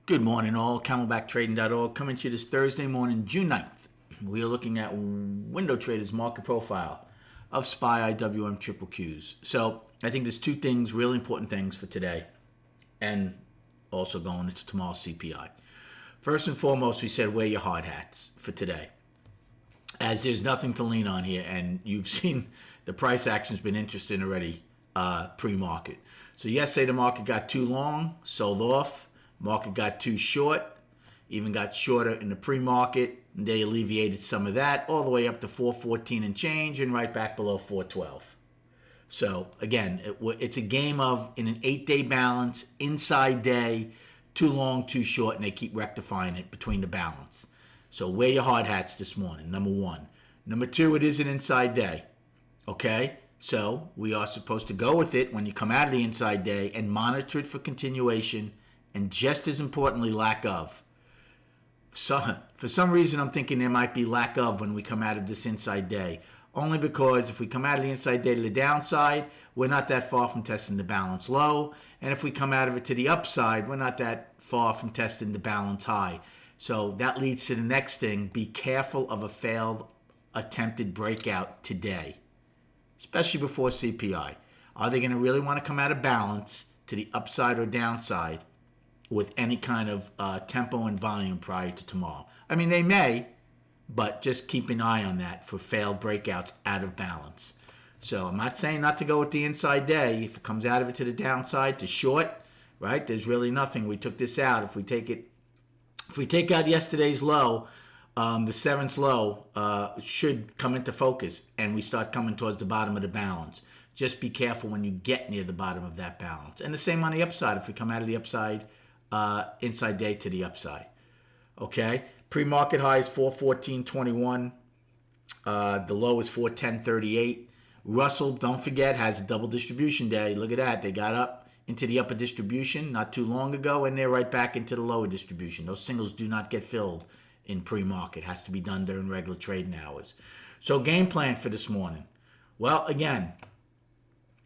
Good morning, all. CamelbackTrading.org coming to you this Thursday morning, June 9th. We are looking at Window Traders market profile of SPY IWM triple Qs. So I think there's two things, really important things for today, and also going into tomorrow's CPI. First and foremost, we said wear your hard hats for today, as there's nothing to lean on here, and you've seen the price action's been interesting already pre-market. So yesterday the market got too long, sold off. Market got too short, even got shorter in the pre-market. They alleviated some of that all the way up to 414 and change and right back below 412. So again, it's a game of in an 8-day balance, inside day, too long, too short, and they keep rectifying it between the balance. So wear your hard hats this morning, number one. Number two, it is an inside day, okay? So we are supposed to go with it when you come out of the inside day and monitor it for continuation, and just as importantly, lack of. So, for some reason, I'm thinking there might be lack of when we come out of this inside day. Only because if we come out of the inside day to the downside, we're not that far from testing the balance low. And if we come out of it to the upside, we're not that far from testing the balance high. So that leads to the next thing. Be careful of a failed attempted breakout today, especially before CPI. Are they going to really want to come out of balance to the upside or downside with any kind of tempo and volume prior to tomorrow? I mean, they may, but just keep an eye on that for failed breakouts out of balance. So I'm not saying not to go with the inside day. If it comes out of it to the downside to short, right, there's really nothing. We took this out. If we take out yesterday's low, the 7th low should come into focus and we start coming towards the bottom of the balance. Just be careful when you get near the bottom of that balance. And the same on the upside. If we come out of the upside, inside day to the upside. Okay, pre-market high is 414.21. The low is 410.38. Russell, don't forget, has a double distribution day. Look at that. They got up into the upper distribution not too long ago, and they're right back into the lower distribution. Those singles do not get filled in pre-market. Has to be done during regular trading hours. So game plan for this morning. Well, again,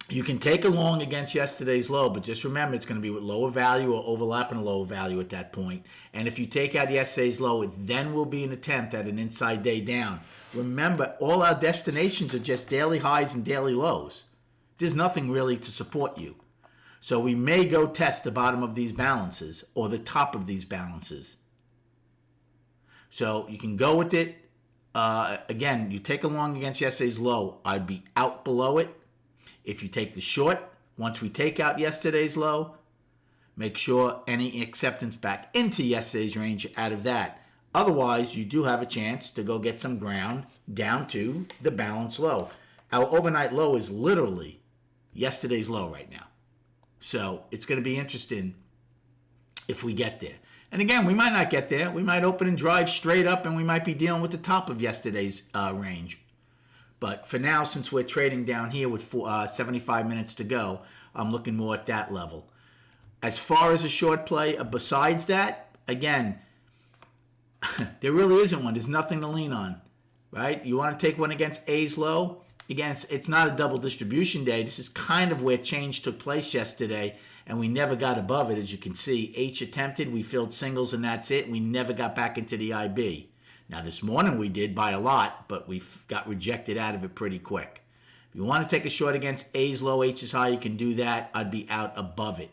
you can take a long against yesterday's low, but just remember it's going to be with lower value or overlapping a lower value at that point. And if you take out yesterday's low, it then will be an attempt at an inside day down. Remember, all our destinations are just daily highs and daily lows. There's nothing really to support you. So we may go test the bottom of these balances or the top of these balances. So you can go with it. Again, you take a long against yesterday's low, I'd be out below it. If you take the short, once we take out yesterday's low, make sure any acceptance back into yesterday's range out of that. Otherwise, you do have a chance to go get some ground down to the balance low. Our overnight low is literally yesterday's low right now. So it's going to be interesting if we get there. And again, we might not get there. We might open and drive straight up, and we might be dealing with the top of yesterday's range. But for now, since we're trading down here with 75 minutes to go, I'm looking more at that level. As far as a short play, besides that, again, there really isn't one. There's nothing to lean on, right? You want to take one against A's low? Again, it's not a double distribution day. This is kind of where change took place yesterday, and we never got above it, as you can see. H attempted, we filled singles, and that's it. We never got back into the IB. Now, this morning we did by a lot, but we got rejected out of it pretty quick. If you want to take a short against A's low, H's high, you can do that. I'd be out above it.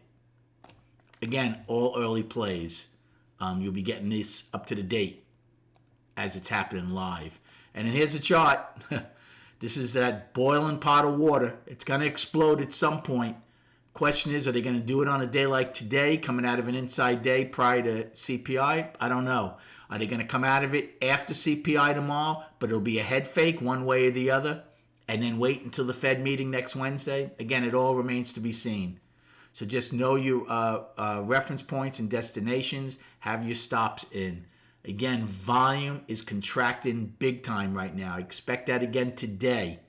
Again, all early plays. You'll be getting this up to the date as it's happening live. And then here's the chart. This is that boiling pot of water. It's going to explode at some point. Question is, are they going to do it on a day like today, coming out of an inside day prior to CPI? I don't know. Are they going to come out of it after CPI tomorrow, but it'll be a head fake one way or the other, and then wait until the Fed meeting next Wednesday? Again, it all remains to be seen. So just know your reference points and destinations. Have your stops in. Again, volume is contracting big time right now. I expect that again today.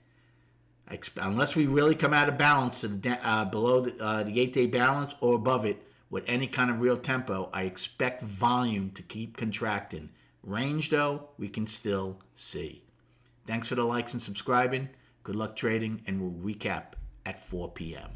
Unless we really come out of balance below the 8-day balance or above it with any kind of real tempo, I expect volume to keep contracting. Range, though, we can still see. Thanks for the likes and subscribing. Good luck trading, and we'll recap at 4 p.m.